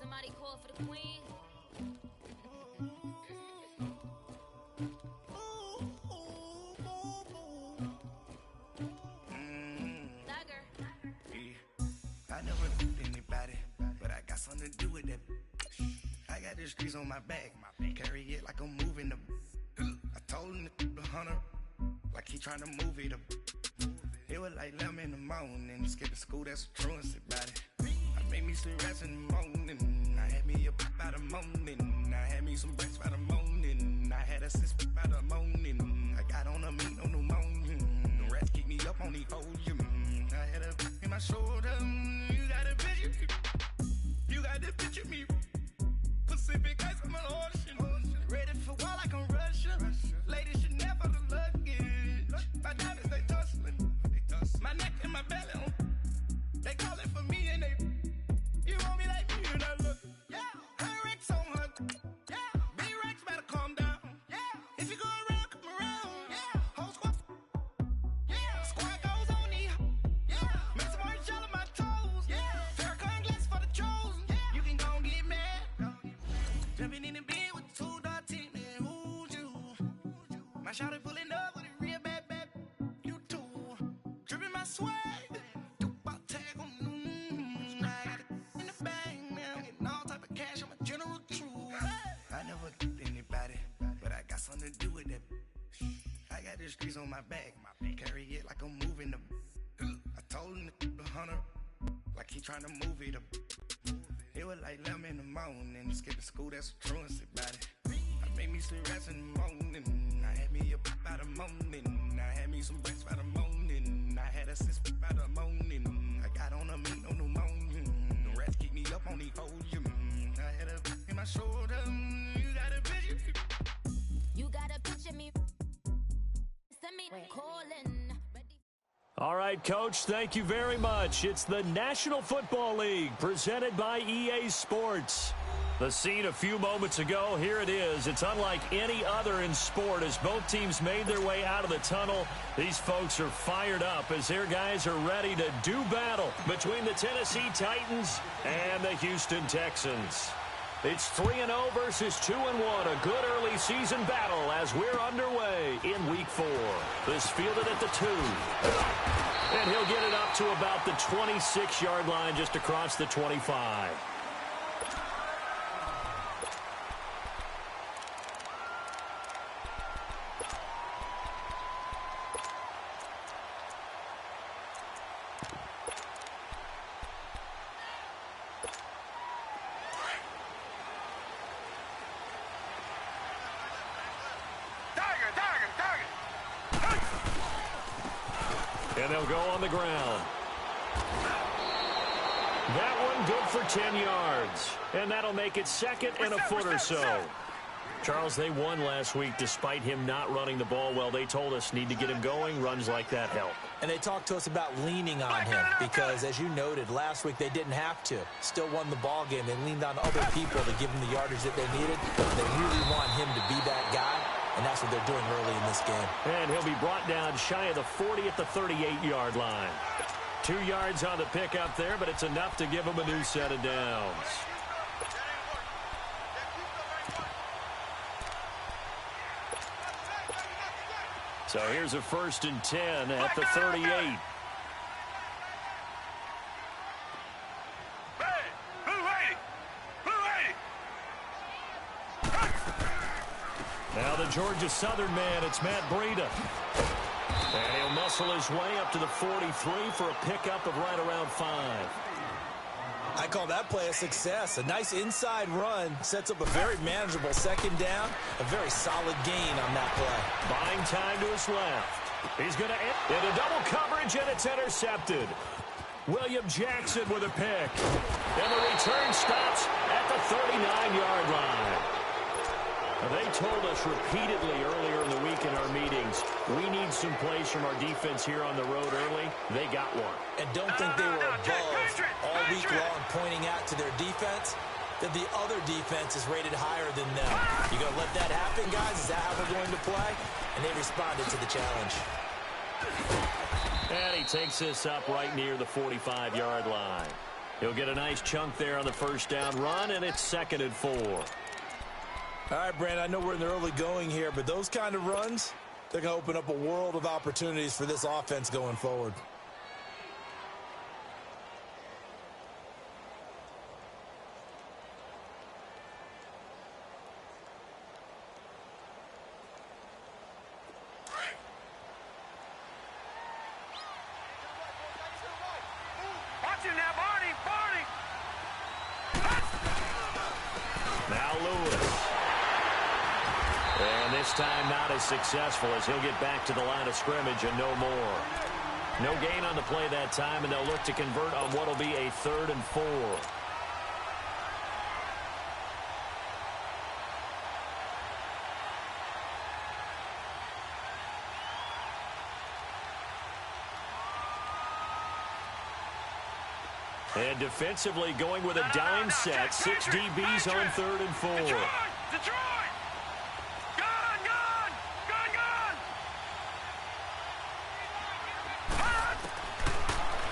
Somebody call for the queen. I never told anybody, but I got something to do with that. I got the streets on my back, carry it like I'm moving the. I told him the hunter, like he trying to move it up. It was like 11 in the morning, skip to school, that's what truancy about it. I made me some rest in the morning, I had me a pop by the morning, I had me some breaks by the morning, I had a six by the morning, I got on a meat on the morning, the rats keep me up on the podium, I had a in my shoulder, you got a picture, you got the picture me, Pacific ice on my ocean, ready for war like I'm Russian, ladies should never the luggage, my diamonds they tussling. My neck and my belly on. They call it for me and they. You want me like me and I look. Yeah. Her Rex on her. Yeah. B-Rex better calm down. Yeah. If you go around, come around. Yeah. Whole squad. Yeah. Squad goes on the. Yeah. Make some orange gel on my toes. Yeah. Farrakhan glass for the chosen. Yeah. You can go and get mad. Jumping in the bed with 2 dark team and who's you? My shawty pulling up with a real bad. Swag, about tag on I got it in the bag now, getting all type of cash. I'm a general truth. I never told anybody, but I got something to do with that. I got the streets on my back, carry it like I'm moving the. I told him the hunter, like he trying to move it up. It was like 11 in the morning, skip to school, that's what truancy about it. I made me some rest in the morning, I had me a pop by the morning, I had me some breaks by the morning, I had a six by the morning, I got on a meat on the morning, the rats keep me up on the podium, I had a in my shoulder, you got a picture. You got a picture me. Send me calling. All right, Coach, thank you very much. It's the National Football League presented by EA Sports. The scene a few moments ago, here it is. It's unlike any other in sport as both teams made their way out of the tunnel. These folks are fired up as their guys are ready to do battle between the Tennessee Titans and the Houston Texans. It's 3-0 versus 2-1, a good early season battle as we're underway in Week 4. This fielded at the 2. And he'll get it up to about the 26-yard line just across the 25. And they'll go on the ground. That one good for 10 yards. And that'll make it second and a foot or so. Charles, they won last week despite him not running the ball well. They told us need to get him going. Runs like that help. And they talked to us about leaning on him because, as you noted, last week they didn't have to. Still won the ball game. They leaned on other people to give them the yardage that they needed. They really want him to be that guy. And that's what they're doing early in this game. And he'll be brought down shy of the 40 at the 38-yard line. 2 yards on the pickup there, but it's enough to give him a new set of downs. So here's a 1st and 10 at the 38. Now the Georgia Southern man, it's Matt Breida. And he'll muscle his way up to the 43 for a pickup of right around 5. I call that play a success. A nice inside run sets up a very manageable 2nd down. A very solid gain on that play. Buying time to his left. He's going to end into double coverage, and it's intercepted. William Jackson with a pick. And the return stops at the 39-yard line. They told us repeatedly earlier in the week in our meetings, we need some plays from our defense here on the road early. They got one. And don't think they were above all week long pointing out to their defense that the other defense is rated higher than them. You going to let that happen, guys? Is that how we're going to play? And they responded to the challenge. And he takes this up right near the 45-yard line. He'll get a nice chunk there on the first down run, and it's 2nd and 4. All right, Brandon, I know we're in the early going here, but those kind of runs, they're going to open up a world of opportunities for this offense going forward. This time not as successful as he'll get back to the line of scrimmage and no more. No gain on the play that time, and they'll look to convert on what will be a 3rd and 4. And defensively going with a dime set. 6 DBs on 3rd and 4. Detroit!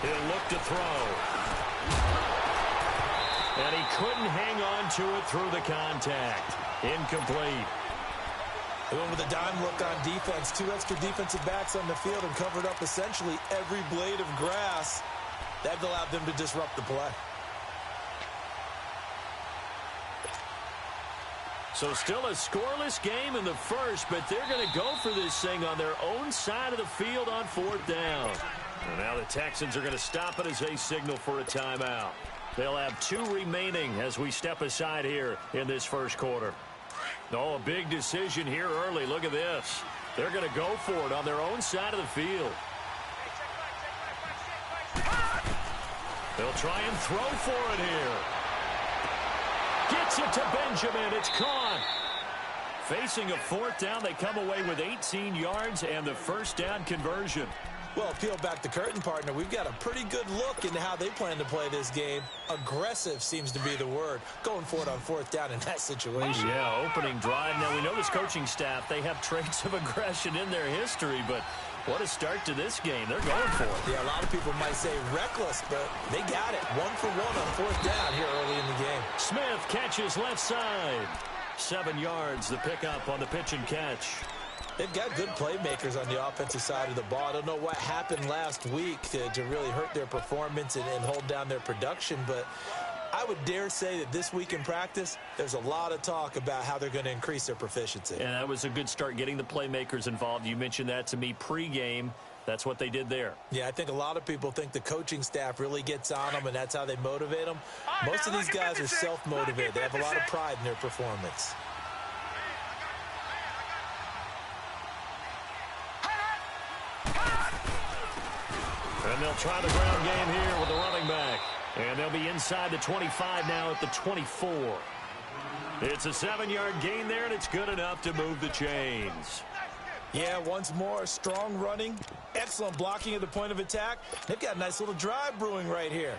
He'll look to throw. And he couldn't hang on to it through the contact. Incomplete. They went with a dime look on defense. 2 extra defensive backs on the field and covered up essentially every blade of grass. That allowed them to disrupt the play. So still a scoreless game in the first, but they're going to go for this thing on their own side of the field on 4th down. And now the Texans are going to stop it as they signal for a timeout. They'll have 2 remaining as we step aside here in this first quarter. Oh, a big decision here early. Look at this. They're going to go for it on their own side of the field. They'll try and throw for it here. Gets it to Benjamin. It's caught. Facing a 4th down, they come away with 18 yards and the first down conversion. Well, peel back the curtain, partner. We've got a pretty good look into how they plan to play this game. Aggressive seems to be the word. Going for it on 4th down in that situation. Yeah, opening drive. Now, we know this coaching staff, they have traits of aggression in their history, but what a start to this game. They're going for it. Yeah, a lot of people might say reckless, but they got it. 1 for 1 on 4th down here early in the game. Smith catches left side. 7 yards, the pickup on the pitch and catch. They've got good playmakers on the offensive side of the ball. I don't know what happened last week to really hurt their performance and hold down their production, but I would dare say that this week in practice, there's a lot of talk about how they're going to increase their proficiency. And that was a good start getting the playmakers involved. You mentioned that to me pregame. That's what they did there. Yeah, I think a lot of people think the coaching staff really gets on them, and that's how they motivate them. Most of these guys are self-motivated. They have a lot of pride in their performance. And they'll try the ground game here with the running back. And they'll be inside the 25 now at the 24. It's a 7-yard gain there, and it's good enough to move the chains. Yeah, once more, strong running, excellent blocking at the point of attack. They've got a nice little drive brewing right here.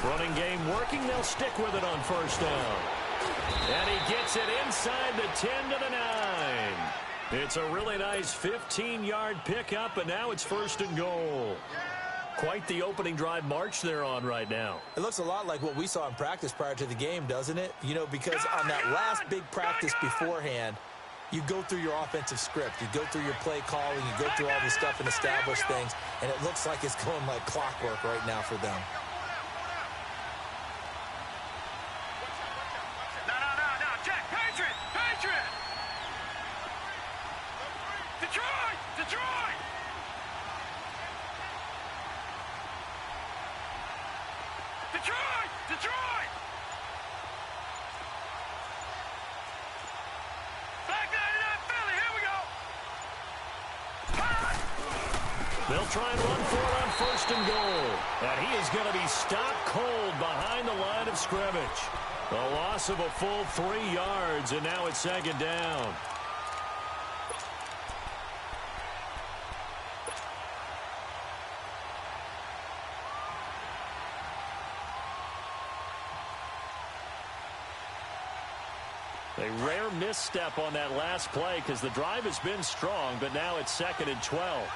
Running game working. They'll stick with it on first down. And he gets it inside the 10 to the 9. It's a really nice 15-yard pickup, and now it's 1st and goal. Quite the opening drive march they're on right now. It looks a lot like what we saw in practice prior to the game, doesn't it? You know, because on that last big practice beforehand, you go through your offensive script. You go through your play calling. You go through all this stuff and establish things. And it looks like it's going like clockwork right now for them. Detroit! Back 99 Philly, here we go! They'll try and run for it on 1st and goal. And he is going to be stopped cold behind the line of scrimmage. A loss of a full 3 yards, and now it's second down. A rare misstep on that last play because the drive has been strong, but now it's 2nd and 12.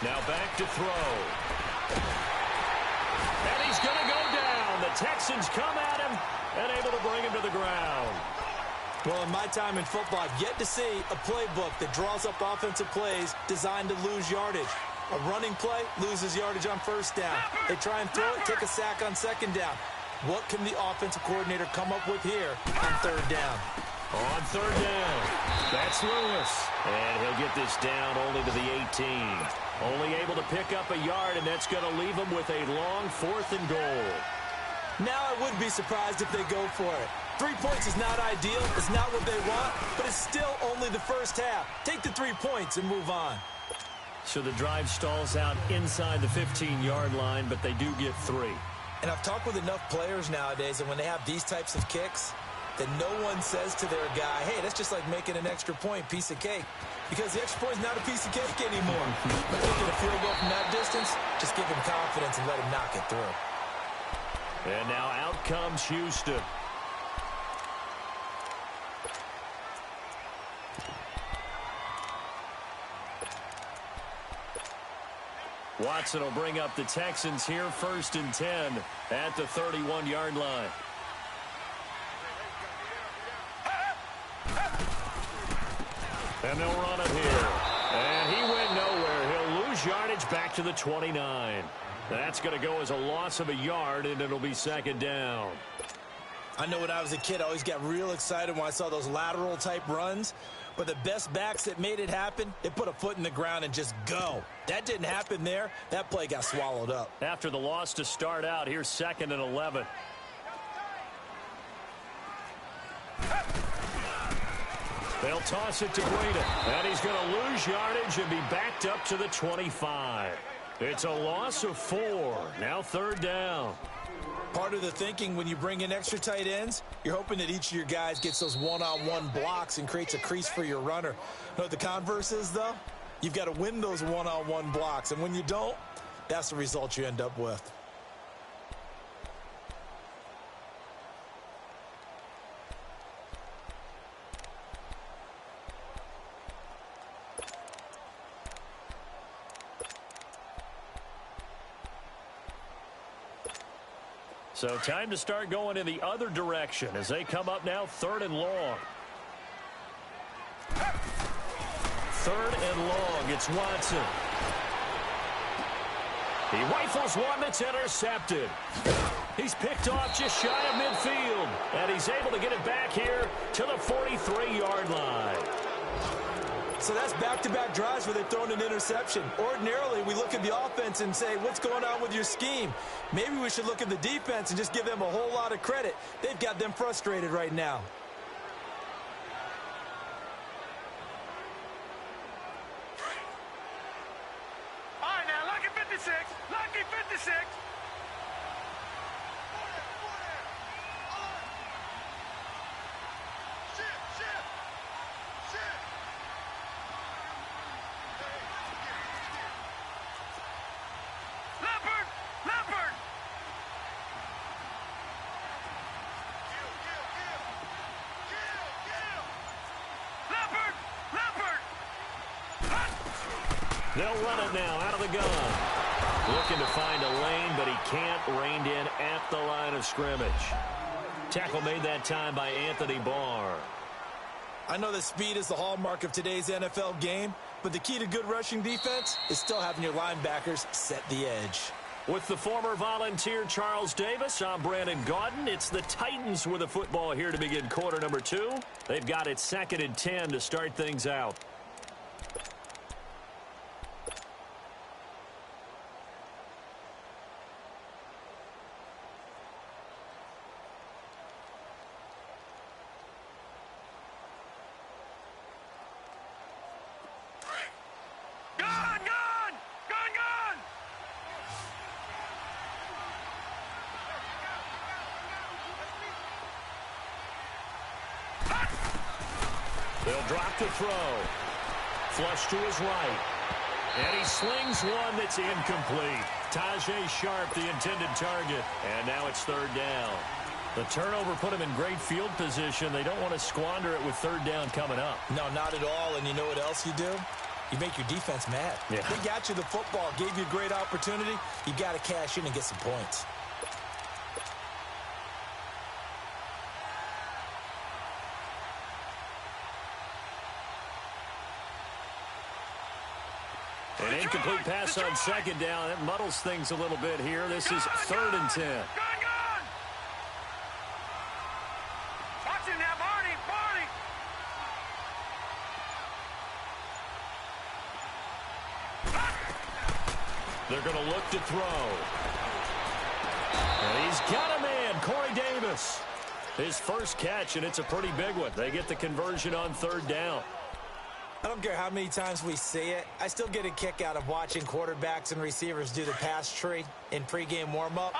Now back to throw. And he's going to go down. The Texans come at him and able to bring him to the ground. Well, in my time in football, I've yet to see a playbook that draws up offensive plays designed to lose yardage. A running play loses yardage on first down. They try and throw it, take a sack on second down. What can the offensive coordinator come up with here on third down? On third down, that's Lewis. And he'll get this down only to the 18. Only able to pick up a yard, and that's going to leave him with a long 4th and goal. Now I would be surprised if they go for it. 3 points is not ideal. It's not what they want, but it's still only the first half. Take the 3 points and move on. So the drive stalls out inside the 15-yard line, but they do get 3. And I've talked with enough players nowadays, and when they have these types of kicks, that no one says to their guy, hey, that's just like making an extra point, piece of cake. Because the extra point is not a piece of cake anymore. But taking a field goal from that distance, just give him confidence and let him knock it through. And now out comes Houston. Watson will bring up the Texans here, 1st and 10 at the 31-yard line. And they'll run it here. And he went nowhere. He'll lose yardage back to the 29. That's going to go as a loss of a yard, and it'll be 2nd down. I know when I was a kid, I always got real excited when I saw those lateral-type runs. But the best backs that made it happen, they put a foot in the ground and just go. That didn't happen there. That play got swallowed up. After the loss to start out, here's 2nd and 11. They'll toss it to Breida. And he's going to lose yardage and be backed up to the 25. It's a loss of 4. Now 3rd down. Part of the thinking when you bring in extra tight ends, you're hoping that each of your guys gets those one-on-one blocks and creates a crease for your runner. You know what the converse is, though? You've got to win those one-on-one blocks, and when you don't, that's the result you end up with. So time to start going in the other direction as they come up now 3rd and long. 3rd and long. It's Watson. He rifles one that's intercepted. He's picked off just shy of midfield. And he's able to get it back here to the 43-yard line. So that's back-to-back drives where they've thrown an interception. Ordinarily, we look at the offense and say, what's going on with your scheme? Maybe we should look at the defense and just give them a whole lot of credit. They've got them frustrated right now. All right, now, lucky 56. Lucky 56. Leopard! Leopard! Leopard! Leopard! They'll run it now out of the gun. Looking to find a lane, but he can't. Reined in at the line of scrimmage. Tackle made that time by Anthony Barr. I know that speed is the hallmark of today's NFL game, but the key to good rushing defense is still having your linebackers set the edge. With the former Volunteer Charles Davis, I'm Brandon Gaudin. It's the Titans with the football here to begin quarter number 2. They've got it 2nd and 10 to start things out. Gone! Gone! Gone! Gone! They'll drop the throw. Flush to his right. And he slings one that's incomplete. Tajay Sharp, the intended target. And now it's third down. The turnover put him in great field position. They don't want to squander it with third down coming up. No, not at all. And you know what else you do? You make your defense mad. Yeah. They got you the football, gave you a great opportunity. You got to cash in and get some points. An incomplete pass on second down. It muddles things a little bit here. This is 3rd and 10. Gone! Watch it now, Barney! They're going to look to throw. And he's got a man, Corey Davis. His first catch, and it's a pretty big one. They get the conversion on third down. I don't care how many times we see it. I still get a kick out of watching quarterbacks and receivers do the pass tree in pregame warm-up.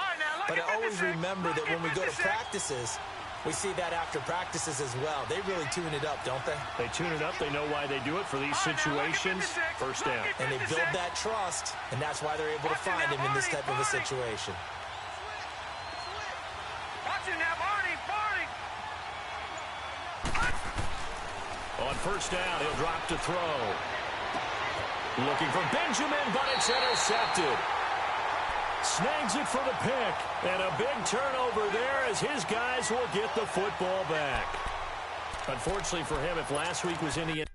But I always remember that when we go to practices, we see that after practices as well. They really tune it up, don't they? They tune it up. They know why they do it for these situations. First down. And they build that trust, and that's why they're able to find him in this type of a situation. Watch it now, Barney! On first down, he'll drop to throw. Looking for Benjamin, but it's intercepted. Snags it for the pick. And a big turnover there as his guys will get the football back. Unfortunately for him, if last week was in the...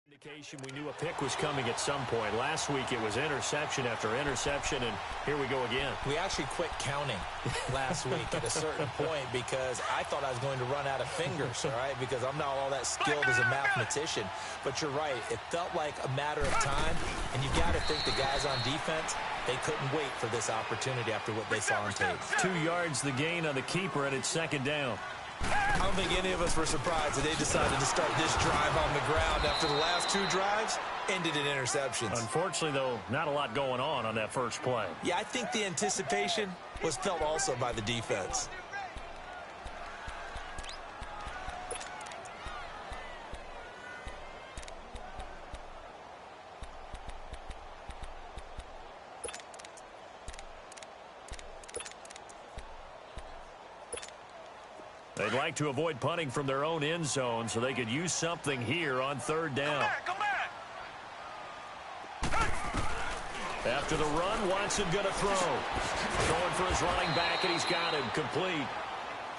indication we knew a pick was coming at some point. Last week it was interception after interception, and here we go again. We actually quit counting last week at a certain point because I thought I was going to run out of fingers, all right, because I'm not all that skilled as a mathematician. But you're right. It felt like a matter of time, and you got to think the guys on defense, they couldn't wait for this opportunity after what they saw on tape. 2 yards the gain on the keeper, and it's second down. I don't think any of us were surprised that they decided to start this drive on the ground after the last 2 drives ended in interceptions. Unfortunately, though, not a lot going on that first play. Yeah, I think the anticipation was felt also by the defense. They'd like to avoid punting from their own end zone so they could use something here on third down. Come back! After the run, Watson going to throw. Going for his running back, and he's got him complete.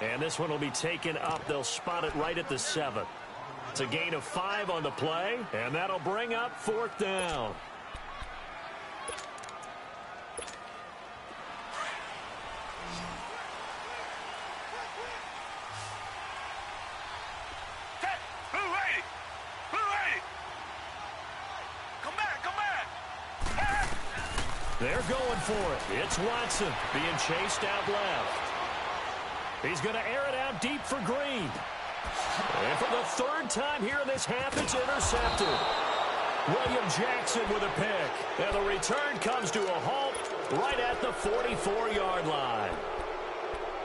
And this one will be taken up. They'll spot it right at the 7. It's a gain of 5 on the play, and that'll bring up fourth down. They're going for it. It's Watson being chased out left. He's going to air it out deep for Green. And for the 3rd time here in this half, it's intercepted. William Jackson with a pick. And the return comes to a halt right at the 44-yard line.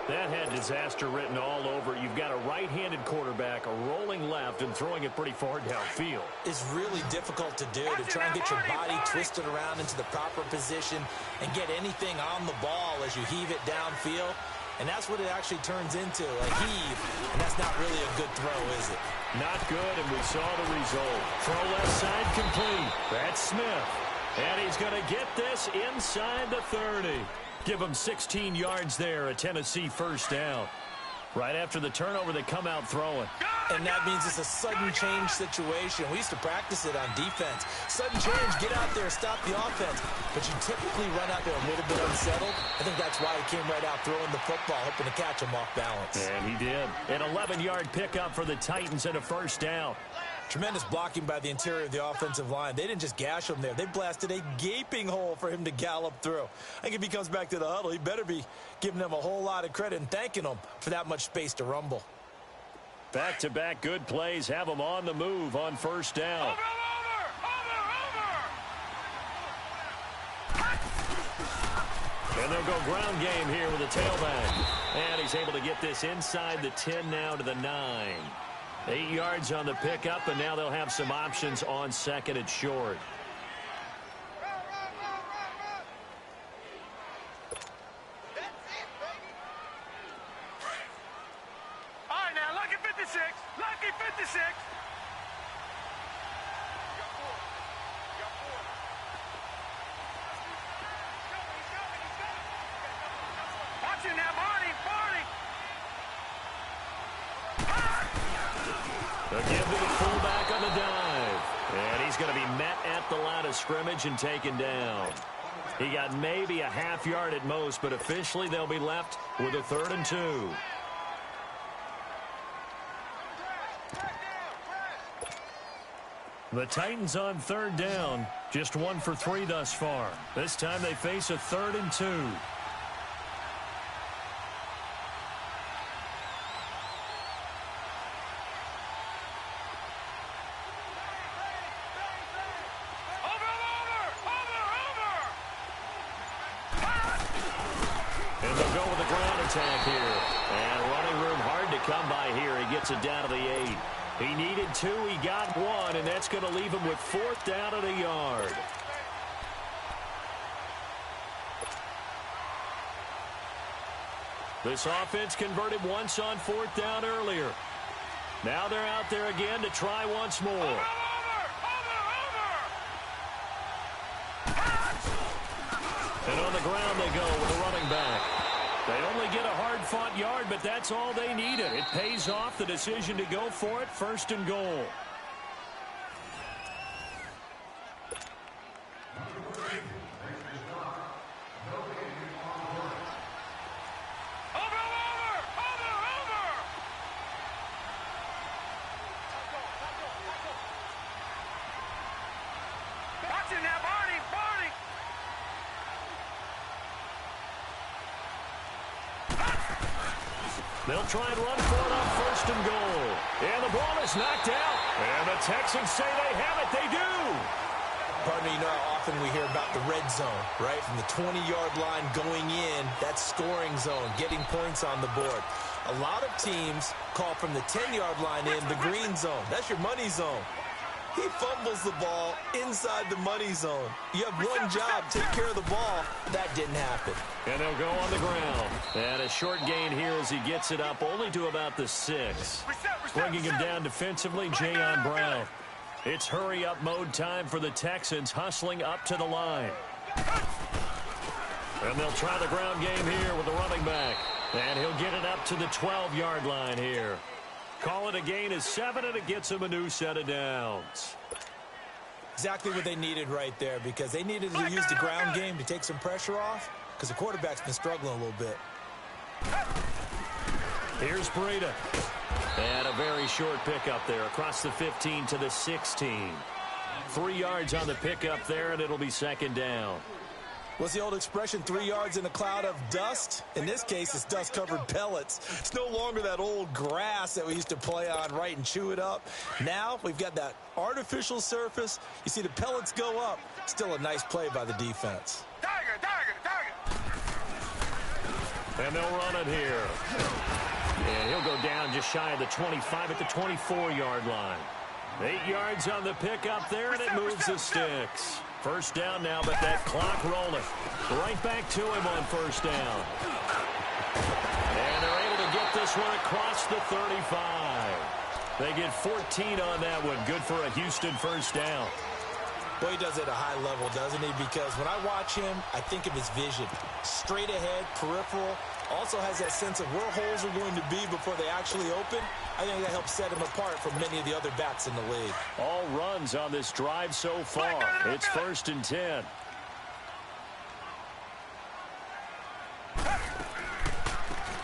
That had disaster written all over. You've got a right-handed quarterback rolling left and throwing it pretty far downfield. It's really difficult to do, to try and get your body twisted around into the proper position and get anything on the ball as you heave it downfield. And that's what it actually turns into, a heave. And that's not really a good throw, is it? Not good, and we saw the result. Throw left side complete. That's Smith. And he's going to get this inside the 30. Give him 16 yards there, a Tennessee first down. Right after the turnover, they come out throwing. And that means it's a sudden change situation. We used to practice it on defense. Sudden change, get out there, stop the offense. But you typically run out there a little bit unsettled. I think that's why he came right out throwing the football, hoping to catch him off balance. And he did. An 11-yard pickup for the Titans and a first down. Tremendous blocking by the interior of the offensive line. They didn't just gash him there. They blasted a gaping hole for him to gallop through. I think if he comes back to the huddle, he better be giving them a whole lot of credit and thanking them for that much space to rumble. Back-to-back good plays have them on the move on first down. And they'll go ground game here with a tailback. And he's able to get this inside the 10 now to the 9. 8 yards on the pickup, and now they'll have some options on second and short. All right, now, lucky 56. Lucky 56. Watch it now, Barney. They'll give to the fullback on the dive. And he's going to be met at the line of scrimmage and taken down. He got maybe a half yard at most, but officially they'll be left with a 3rd and 2. The Titans on 3rd down, just 1 for 3 thus far. This time they face a 3rd and 2. And they'll go with the ground attack here. And running room hard to come by here. He gets it down to the 8. He needed 2. He got 1, and that's going to leave him with 4th down at a yard. This offense converted once on 4th down earlier. Now they're out there again to try once more. And on the ground they go with a running back. They only get a hard-fought yard, but that's all they needed. It pays off the decision to go for it, 1st and goal. Watch it now, Barney. They'll try and run for it on 1st and goal. And the ball is knocked out. And the Texans say they have it. They do. Pardon me, you know how often we hear about the red zone, right? From the 20-yard line going in, that scoring zone, getting points on the board. A lot of teams call from the 10-yard line in the green zone. That's your money zone. He fumbles the ball inside the money zone. You have one job, take care of the ball. That didn't happen. And they'll go on the ground. And a short gain here as he gets it up only to about the 6. Bringing him down defensively, Jayon Brown. It's hurry-up mode time for the Texans, hustling up to the line. And they'll try the ground game here with the running back. And he'll get it up to the 12-yard line here. Call it a gain of 7, and it gets him a new set of downs. Exactly what they needed right there, because they needed to use the ground game to take some pressure off, because the quarterback's been struggling a little bit. Here's Breida. And a very short pickup there across the 15 to the 16. 3 yards on the pickup there, and it'll be 2nd down. What's the old expression, 3 yards in a cloud of dust? In this case, it's dust-covered pellets. It's no longer that old grass that we used to play on, right, and chew it up. Now we've got that artificial surface. You see the pellets go up. Still a nice play by the defense. Tiger. And they'll run it here. And he'll go down just shy of the 25 at the 24-yard line. 8 yards on the pickup there, and it moves the sticks. 1st down now, but that clock rolling. Right back to him on 1st down. And they're able to get this one across the 35. They get 14 on that one. Good for a Houston 1st down. Well, he does it at a high level, doesn't he? Because when I watch him, I think of his vision. Straight ahead, peripheral. Also has that sense of where holes are going to be before they actually open. I think that helps set him apart from many of the other backs in the league. All runs on this drive so far. It's 1st and 10.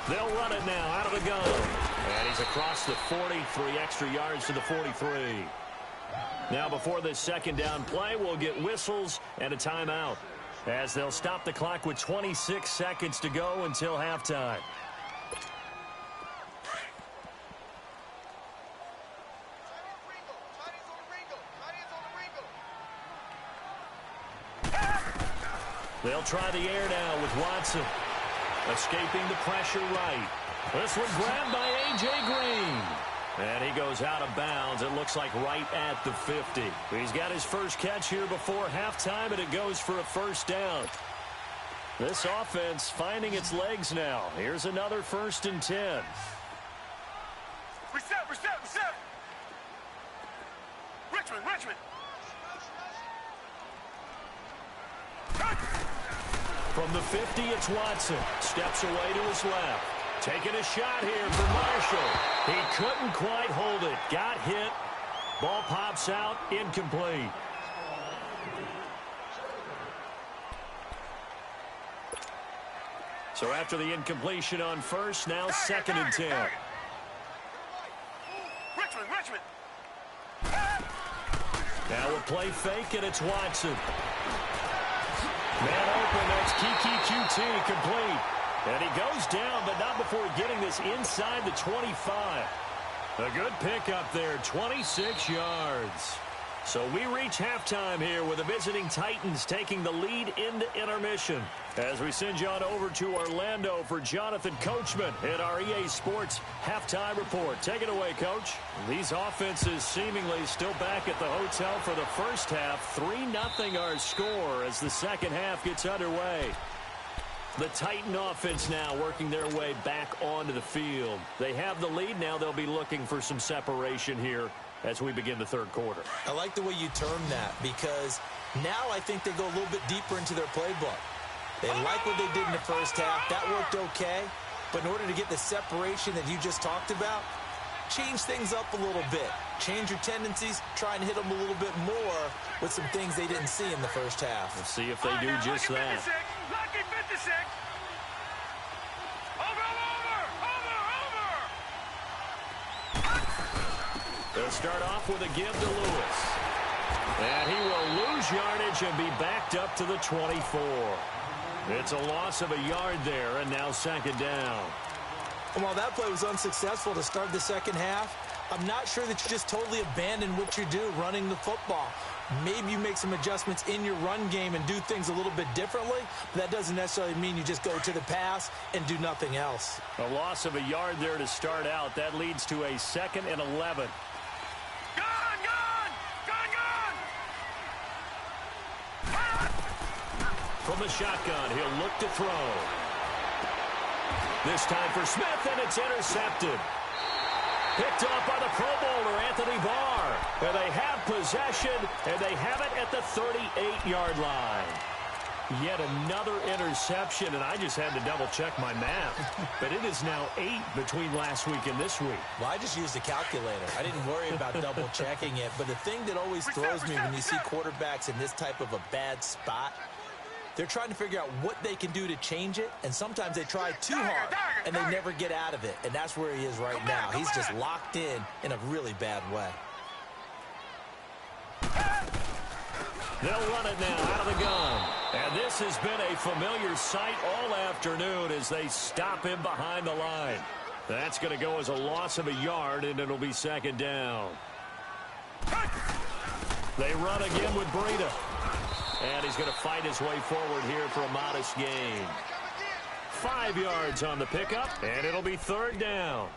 They'll run it now out of the gun. And he's across the 40, 3 extra yards to the 43. Now before this second down play, we'll get whistles and a timeout, as they'll stop the clock with 26 seconds to go until halftime. They'll try the air now with Watson. Escaping the pressure right. This one grabbed by A.J. Green. And he goes out of bounds, it looks like right at the 50. He's got his first catch here before halftime, and it goes for a first down. This offense finding its legs now. Here's another 1st and 10. Reset. Richmond. From the 50, it's Watson. Steps away to his left. Taking a shot here for Marshall. He couldn't quite hold it. Got hit. Ball pops out. Incomplete. So after the incompletion on first, now 2nd and 10. Richmond. Now a play fake, and it's Watson. Man open, that's Kiki QT complete. And he goes down, but not before getting this inside the 25. A good pickup there, 26 yards. So we reach halftime here with the visiting Titans taking the lead into intermission. As we send you on over to Orlando for Jonathan Coachman at our EA Sports Halftime Report. Take it away, Coach. These offenses seemingly still back at the hotel for the first half. 3-0 our score as the second half gets underway. The Titan offense now working their way back onto the field. They have the lead now. They'll be looking for some separation here as we begin the third quarter. I like the way you term that, because now I think they go a little bit deeper into their playbook. They like what they did in the first half. That worked okay. But in order to get the separation that you just talked about, change things up a little bit. Change your tendencies. Try and hit them a little bit more with some things they didn't see in the first half. Let's see if they do just that. Lucky 56. They'll start off with a give to Lewis. And he will lose yardage and be backed up to the 24. It's a loss of a yard there, and now 2nd down. And while that play was unsuccessful to start the second half, I'm not sure that you just totally abandon what you do running the football. Maybe you make some adjustments in your run game and do things a little bit differently. But that doesn't necessarily mean you just go to the pass and do nothing else. A loss of a yard there to start out. That leads to a 2nd and 11. From the shotgun, he'll look to throw. This time for Smith, and it's intercepted. Picked up by the Pro Bowler, Anthony Barr. And they have possession, and they have it at the 38-yard line. Yet another interception, and I just had to double-check my math. But it is now 8 between last week and this week. Well, I just used a calculator. I didn't worry about double-checking it. But the thing that always throws me when you see quarterbacks in this type of a bad spot, they're trying to figure out what they can do to change it, and sometimes they try too hard, and they never get out of it. And that's where he is right now. He's just locked in a really bad way. They'll run it now out of the gun. And this has been a familiar sight all afternoon as they stop him behind the line. That's going to go as a loss of a yard, and it'll be 2nd down. They run again with Breida. And he's going to fight his way forward here for a modest gain. 5 yards on the pickup, and it'll be 3rd down.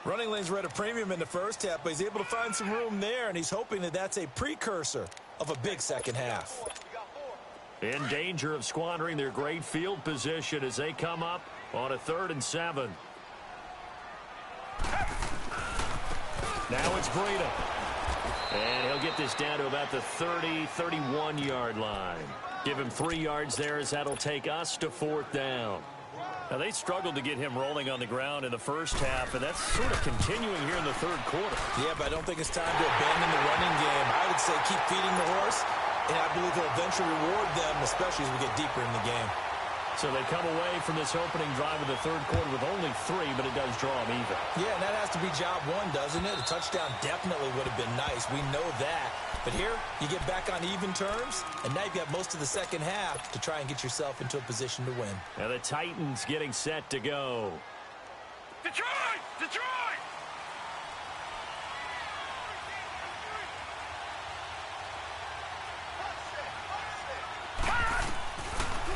Running lanes were at a premium in the first half, but he's able to find some room there, and he's hoping that that's a precursor of a big second half. In danger of squandering their great field position as they come up on a 3rd and 7. Now it's Breida. And he'll get this down to about the 30, 31-yard line. Give him 3 yards there as that'll take us to 4th down. Now, they struggled to get him rolling on the ground in the first half, and that's sort of continuing here in the 3rd quarter. Yeah, but I don't think it's time to abandon the running game. I would say keep feeding the horse, and I believe he'll eventually reward them, especially as we get deeper in the game. So they come away from this opening drive of the 3rd quarter with only 3, but it does draw them even. Yeah, and that has to be job one, doesn't it? A touchdown definitely would have been nice. We know that. But here, you get back on even terms, and now you've got most of the second half to try and get yourself into a position to win. Now the Titans getting set to go. Detroit! Detroit!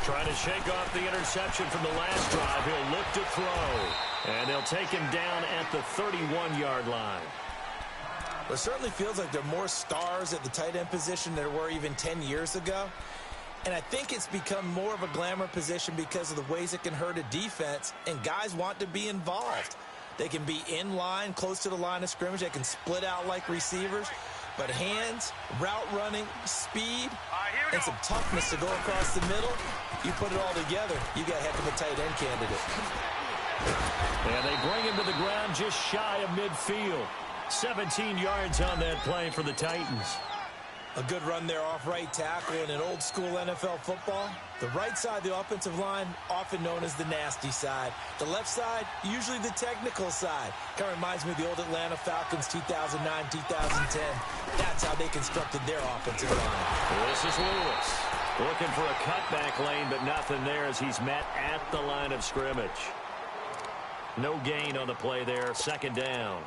Trying to shake off the interception from the last drive. He'll look to throw. And they'll take him down at the 31-yard line. Well, it certainly feels like there are more stars at the tight end position than there were even 10 years ago. And I think it's become more of a glamour position because of the ways it can hurt a defense, and guys want to be involved. They can be in line, close to the line of scrimmage. They can split out like receivers. But hands, route running, speed, and some toughness to go across the middle, you put it all together, you got a heck of a tight end candidate. And they bring him to the ground just shy of midfield. 17 yards on that play for the Titans. A good run there off right tackle in an old school NFL football. The right side of the offensive line, often known as the nasty side. The left side, usually the technical side. Kind of reminds me of the old Atlanta Falcons 2009, 2010. That's how they constructed their offensive line. This is Lewis. Looking for a cutback lane, but nothing there as he's met at the line of scrimmage. No gain on the play there. 2nd down.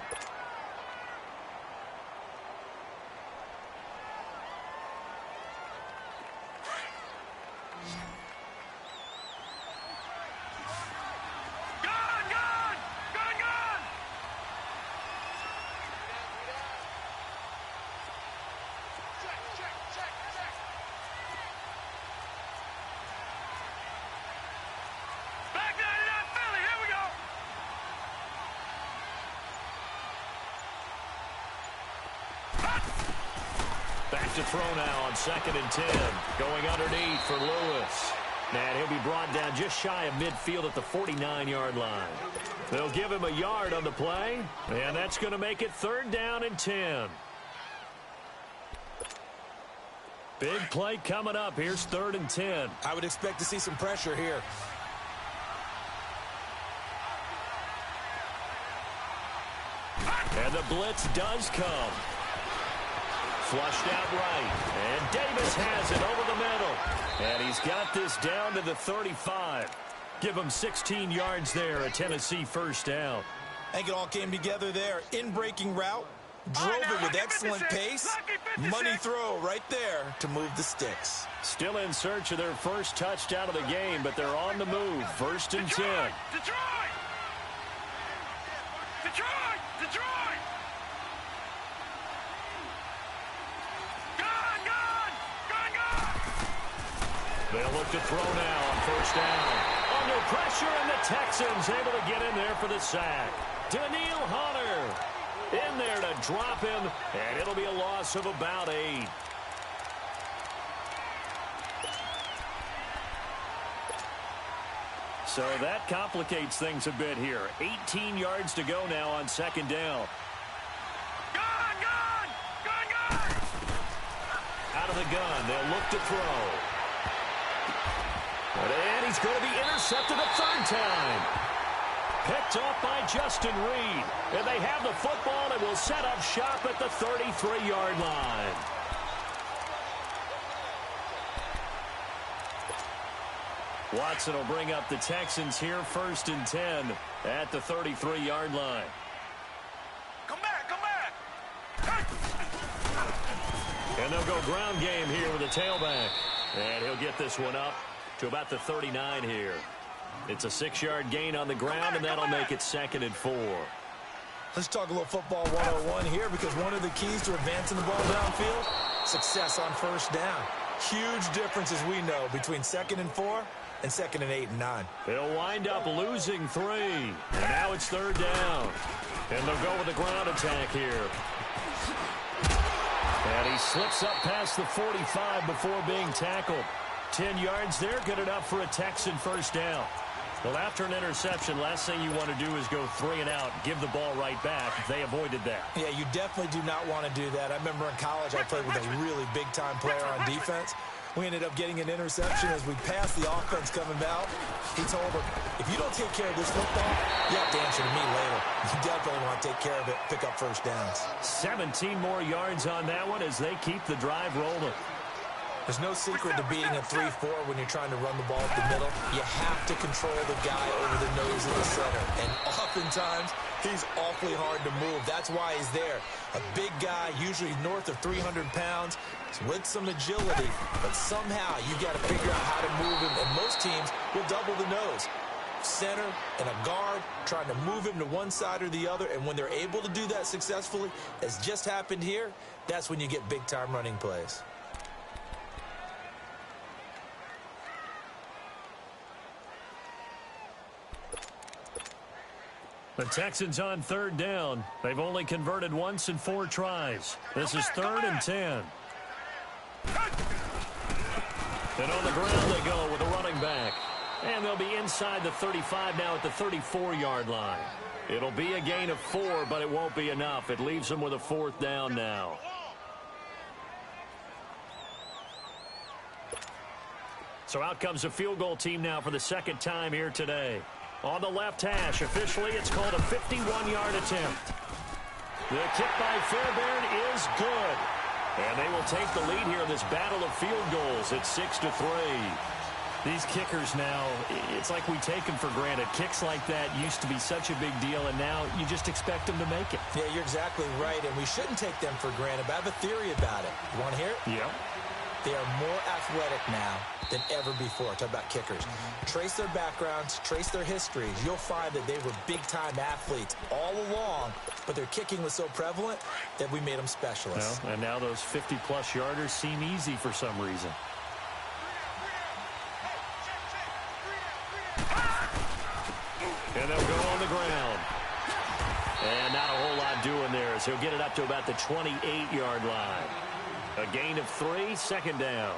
Back to throw now on 2nd and 10. Going underneath for Lewis. And he'll be brought down just shy of midfield at the 49-yard line. They'll give him a yard on the play, and that's going to make it 3rd down and 10. Big play coming up. Here's 3rd and 10. I would expect to see some pressure here. And the blitz does come. Flushed out right. And Davis has it over the middle. And he's got this down to the 35. Give him 16 yards there, a Tennessee 1st down. I think it all came together there. In-breaking route. Drove it with excellent pace. Money throw right there to move the sticks. Still in search of their first touchdown of the game, but they're on the move. 1st and 10. Detroit! Detroit! Detroit! They'll look to throw now on 1st down. Under pressure, and the Texans able to get in there for the sack. Danielle Hunter in there to drop him, and it'll be a loss of about 8. So that complicates things a bit here. 18 yards to go now on 2nd down. Gun! Out of the gun, they'll look to throw. And he's going to be intercepted a 3rd time. Picked off by Justin Reed. And they have the football and will set up shop at the 33-yard line. Watson will bring up the Texans here, 1st and 10 at the 33-yard line. Come back! And they'll go ground game here with a tailback. And he'll get this one up to about the 39 here. It's a 6-yard gain on the ground, and that'll make it 2nd and 4. Let's talk a little football 101 here, because one of the keys to advancing the ball downfield, success on 1st down. Huge difference, as we know, between 2nd and 4 and 2nd and 8 and 9. They'll wind up losing 3. And now it's 3rd down. And they'll go with the ground attack here. And he slips up past the 45 before being tackled. 10 yards there, good enough for a Texan first down. Well, after an interception, last thing you want to do is go 3 and out, give the ball right back. They avoided that. Yeah, you definitely do not want to do that. I remember in college I played with a really big-time player on defense. We ended up getting an interception as we passed the offense coming out. He told him, if you don't take care of this football, you have to answer to me later. You definitely want to take care of it, pick up first downs. 17 more yards on that one as they keep the drive rolling. There's no secret to beating a 3-4 when you're trying to run the ball up the middle. You have to control the guy over the nose of the center. And oftentimes, he's awfully hard to move. That's why he's there. A big guy, usually north of 300 pounds, with some agility. But somehow, you got to figure out how to move him. And most teams will double the nose. Center and a guard trying to move him to one side or the other. And when they're able to do that successfully, as just happened here, that's when you get big-time running plays. The Texans on 3rd down. They've only converted once in 4 tries. This is 3rd and 10. And on the ground they go with a running back. And they'll be inside the 35 now at the 34-yard line. It'll be a gain of 4, but it won't be enough. It leaves them with a 4th down now. So out comes a field goal team now for the 2nd time here today. On the left hash, officially, it's called a 51-yard attempt. The kick by Fairbairn is good. And they will take the lead here in this battle of field goals at 6-3. These kickers now, it's like we take them for granted. Kicks like that used to be such a big deal, and now you just expect them to make it. Yeah, you're exactly right, and we shouldn't take them for granted, but I have a theory about it. You want to hear it? Yeah. They are more athletic now than ever before. Talk about kickers. Trace their backgrounds, trace their histories. You'll find that they were big-time athletes all along, but their kicking was so prevalent that we made them specialists. Well, and now those 50-plus yarders seem easy for some reason. And they'll go on the ground. And not a whole lot doing there as he'll get it up to about the 28-yard line. A gain of 3, 2nd down.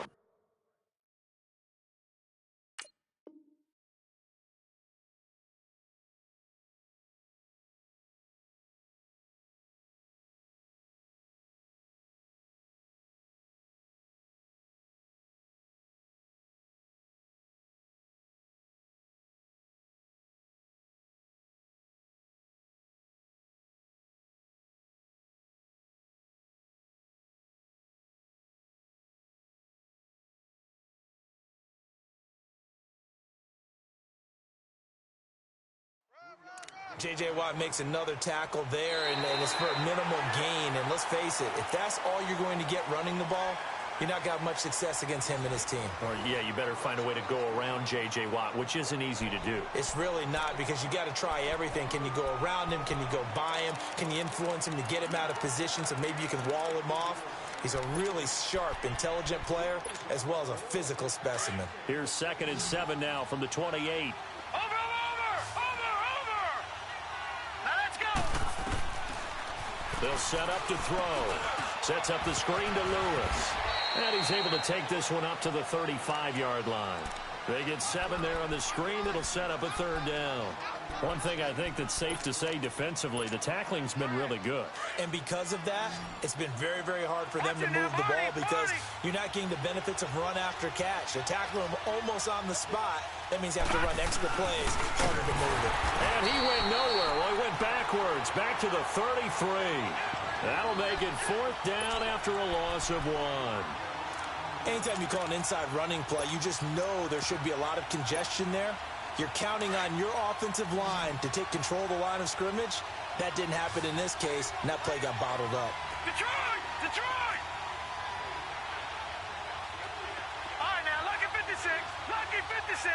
J.J. Watt makes another tackle there, and it's for a minimal gain. And let's face it, if that's all you're going to get running the ball, you're not going to have much success against him and his team. Or, yeah, you better find a way to go around J.J. Watt, which isn't easy to do. It's really not, because you got to try everything. Can you go around him? Can you go by him? Can you influence him to get him out of position so maybe you can wall him off? He's a really sharp, intelligent player, as well as a physical specimen. Here's 2nd and 7 now from the 28. They'll set up to throw. Sets up the screen to Lewis. And he's able to take this one up to the 35-yard line. They get 7 there on the screen. It'll set up a 3rd down. One thing I think that's safe to say defensively, the tackling's been really good. And because of that, it's been very, very hard for them to move the ball because you're not getting the benefits of run after catch. They're tackling him almost on the spot. That means you have to run extra plays, harder to move it. And he went nowhere. Well, he went backwards, back to the 33. That'll make it 4th down after a loss of 1. Anytime you call an inside running play, you just know there should be a lot of congestion there. You're counting on your offensive line to take control of the line of scrimmage. That didn't happen in this case, and that play got bottled up. Detroit! Detroit! All right, now, lucky 56. Lucky 56.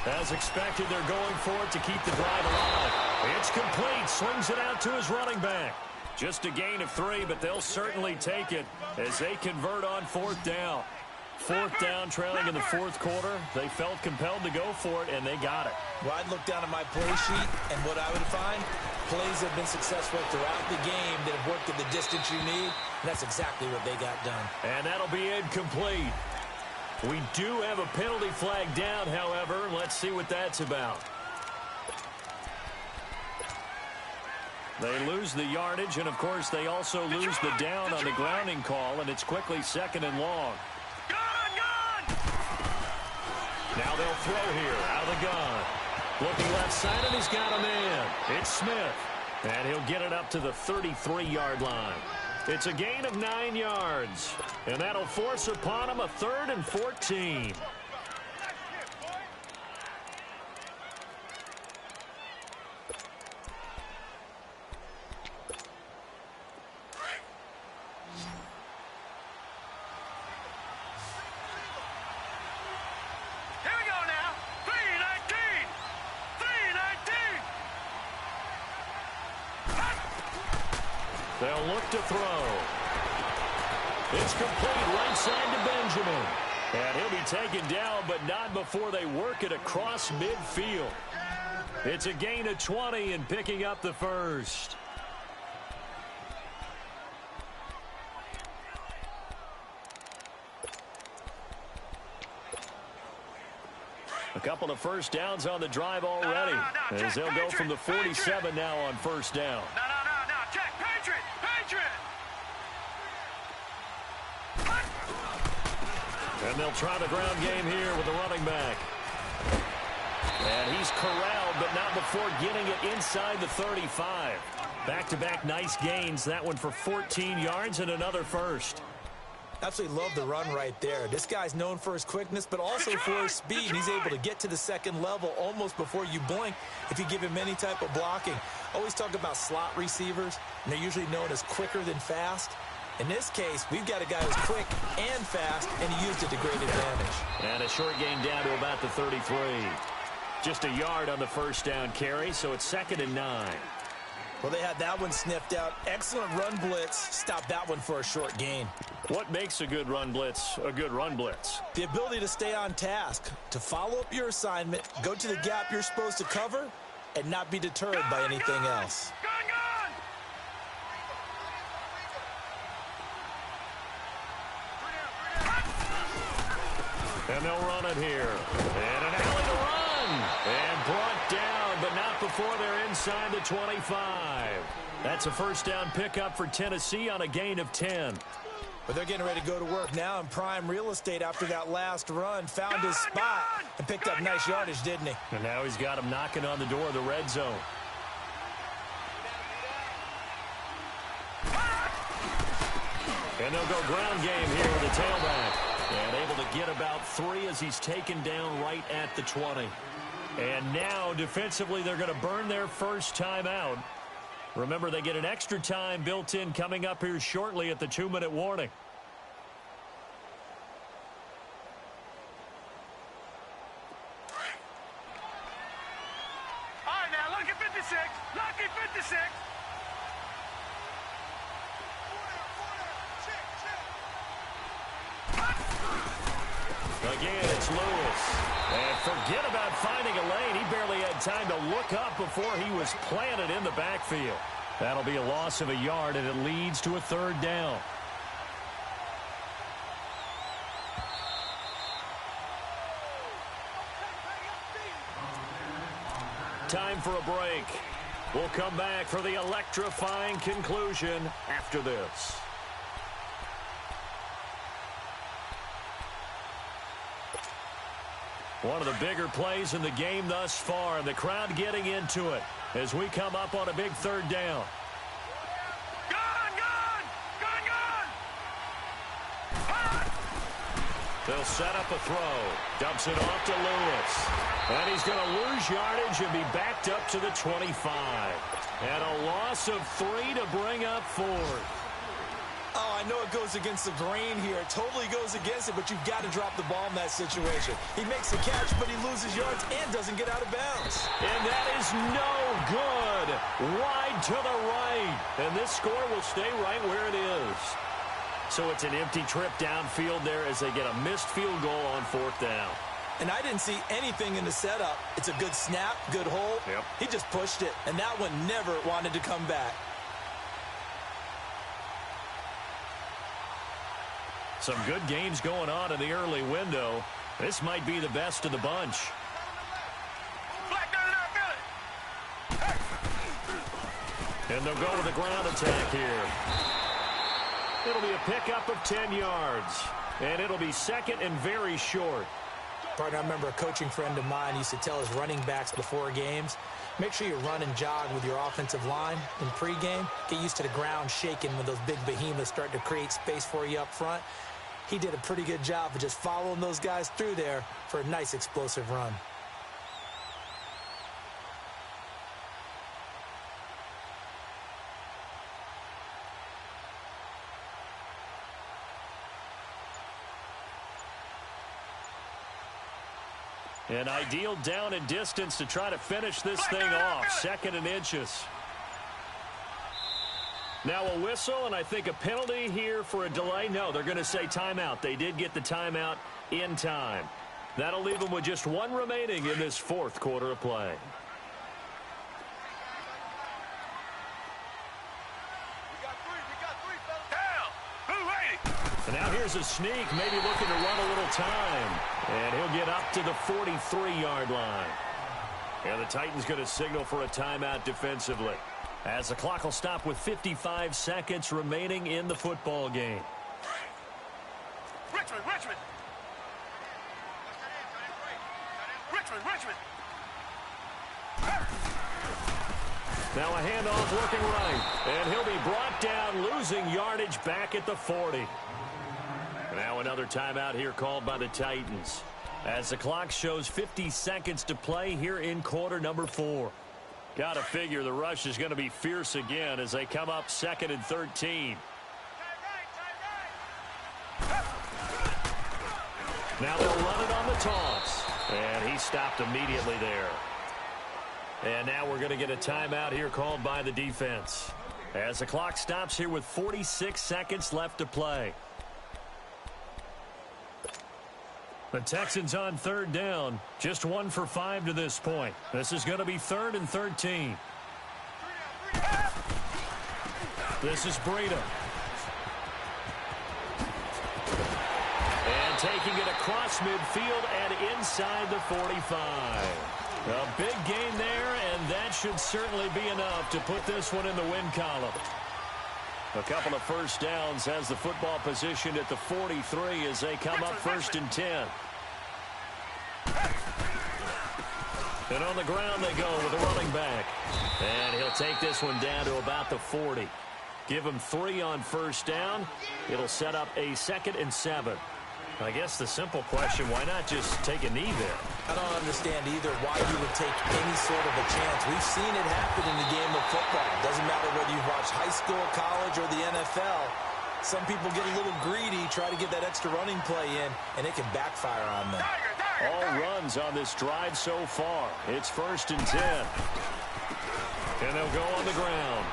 As expected, they're going for it to keep the drive alive. It's complete. Swings it out to his running back. Just a gain of 3, but they'll certainly take it as they convert on 4th down. Fourth down, trailing in the fourth quarter. They felt compelled to go for it, and they got it. Well, I'd look down at my play sheet, and what I would find, plays have been successful throughout the game that have worked at the distance you need, and that's exactly what they got done. And that'll be incomplete. We do have a penalty flag down, however. Let's see what that's about. They lose the yardage, and, of course, they also lose the down on the grounding call, and it's quickly second and long. Now they'll throw here out of the gun. Looking left side, and he's got a man. It's Smith. And he'll get it up to the 33-yard line. It's a gain of 9 yards. And that'll force upon him a 3rd and 14. They'll look to throw. It's complete right side to Benjamin. And he'll be taken down, but not before they work it across midfield. It's a gain of 20 and picking up the first. A couple of first downs on the drive already. As they'll go from the 47 now on first down. And they'll try the ground game here with the running back. And he's corralled, but not before getting it inside the 35. Back-to-back nice gains. That one for 14 yards and another first. Absolutely love the run right there. This guy's known for his quickness, but also for his speed. He's able to get to the second level almost before you blink if you give him any type of blocking. Always talk about slot receivers, and they're usually known as quicker than fast. In this case, we've got a guy who's quick and fast, and he used it to great advantage. And a short gain down to about the 33. Just a yard on the first down carry, so it's 2nd and 9. Well, they had that one sniffed out. Excellent run blitz. Stopped that one for a short gain. What makes a good run blitz a good run blitz? The ability to stay on task, to follow up your assignment, go to the gap you're supposed to cover, and not be deterred by anything else. And they'll run it here. And an alley to run. And brought down, but not before they're inside the 25. That's a first down pickup for Tennessee on a gain of 10. But they're getting ready to go to work now in prime real estate after that last run. Found his spot and picked up nice yardage, didn't he? And now he's got him knocking on the door of the red zone. And they'll go ground game here with the tailback. And able to get about 3 as he's taken down right at the 20. And now, defensively, they're going to burn their first timeout. Remember, they get an extra time built in coming up here shortly at the 2-minute warning. All right, now, lucky 56. Lucky 56. Again, it's Lewis. And forget about finding a lane. He barely had time to look up before he was planted in the backfield. That'll be a loss of a yard, and it leads to a 3rd down. Time for a break. We'll come back for the electrifying conclusion after this. One of the bigger plays in the game thus far, and the crowd getting into it as we come up on a big 3rd down. They'll set up a throw. Dumps it off to Lewis. And he's going to lose yardage and be backed up to the 25. And a loss of 3 to bring up 4. Oh, I know it goes against the grain here. It totally goes against it, but you've got to drop the ball in that situation. He makes the catch, but he loses yards and doesn't get out of bounds. And that is no good. Wide to the right. And this score will stay right where it is. So it's an empty trip downfield there as they get a missed field goal on 4th down. And I didn't see anything in the setup. It's a good snap, good hole. Yep. He just pushed it, and that one never wanted to come back. Some good games going on in the early window. This might be the best of the bunch. And they'll go with a ground attack here. It'll be a pickup of 10 yards. And it'll be second and very short. Partner, I remember a coaching friend of mine used to tell his running backs before games, make sure you run and jog with your offensive line in pregame. Get used to the ground shaking when those big behemoths start to create space for you up front. He did a pretty good job of just following those guys through there for a nice explosive run. An ideal down and distance to try to finish this thing off. 2nd and inches. Now a whistle, and I think a penalty here for a delay. No, they're going to say timeout. They did get the timeout in time. That'll leave them with just 1 remaining in this 4th quarter of play. And now here's a sneak, maybe looking to run a little time. And he'll get up to the 43-yard line. And the Titans going to signal for a timeout defensively, as the clock will stop with 55 seconds remaining in the football game. Richmond. Now a handoff looking right. And he'll be brought down, losing yardage back at the 40. Now another timeout here called by the Titans, as the clock shows 50 seconds to play here in quarter number 4. Got to figure the rush is going to be fierce again as they come up 2nd and 13. Now they'll run it on the toss. And he stopped immediately there. And now we're going to get a timeout here called by the defense, as the clock stops here with 46 seconds left to play. The Texans on 3rd down, just 1 for 5 to this point. This is going to be 3rd and 13. This is Breida. And taking it across midfield and inside the 45. A big gain there, and that should certainly be enough to put this one in the win column. A couple of first downs has the football positioned at the 43 as they come up 1st and 10. And on the ground they go with a running back. And he'll take this one down to about the 40. Give him 3 on 1st down. It'll set up a 2nd and 7. I guess the simple question, why not just take a knee there? I don't understand either why you would take any sort of a chance. We've seen it happen in the game of football. Doesn't matter whether you watch high school, college, or the NFL. Some people get a little greedy, try to get that extra running play in, and it can backfire on them. All runs on this drive so far. It's 1st and 10. And they'll go on the ground.